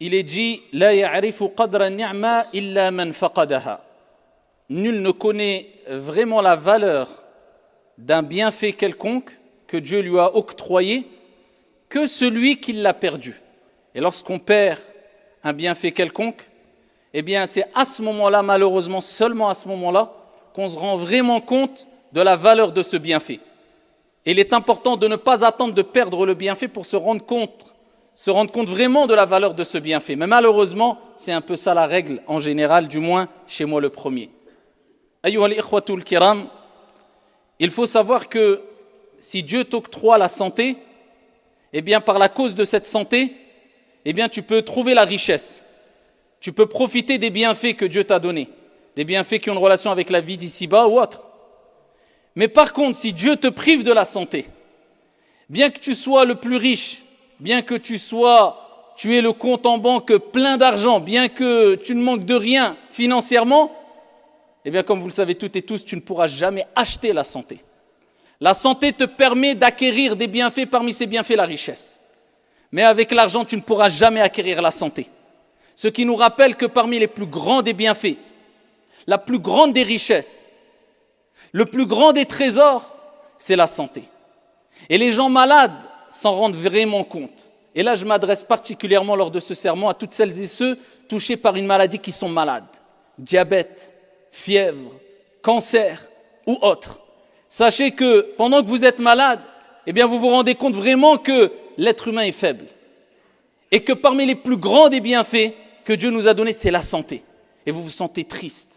il est dit « La ya'rifu qadra ni'ma illa man faqadaha » Nul ne connaît vraiment la valeur d'un bienfait quelconque que Dieu lui a octroyé que celui qui l'a perdu. Et lorsqu'on perd un bienfait quelconque, eh bien c'est à ce moment-là, malheureusement, seulement à ce moment-là, qu'on se rend vraiment compte de la valeur de ce bienfait. Et il est important de ne pas attendre de perdre le bienfait pour se rendre compte vraiment de la valeur de ce bienfait. Mais malheureusement, c'est un peu ça la règle en général, du moins chez moi le premier. Ayyuha al-ikhwatul kiram, il faut savoir que si Dieu t'octroie la santé, eh bien par la cause de cette santé, eh bien tu peux trouver la richesse. Tu peux profiter des bienfaits que Dieu t'a donnés, des bienfaits qui ont une relation avec la vie d'ici-bas ou autre. Mais par contre, si Dieu te prive de la santé, bien que tu sois le plus riche, bien que tu aies le compte en banque plein d'argent, bien que tu ne manques de rien financièrement, eh bien comme vous le savez toutes et tous, tu ne pourras jamais acheter la santé. La santé te permet d'acquérir des bienfaits, parmi ces bienfaits la richesse. Mais avec l'argent, tu ne pourras jamais acquérir la santé. Ce qui nous rappelle que parmi les plus grands des bienfaits, la plus grande des richesses, le plus grand des trésors, c'est la santé. Et les gens malades s'en rendent vraiment compte. Et là, je m'adresse particulièrement lors de ce sermon à toutes celles et ceux touchés par une maladie qui sont malades. Diabète, fièvre, cancer ou autre. Sachez que pendant que vous êtes malade, eh bien vous vous rendez compte vraiment que l'être humain est faible. Et que parmi les plus grands des bienfaits que Dieu nous a donnés, c'est la santé. Et vous vous sentez triste.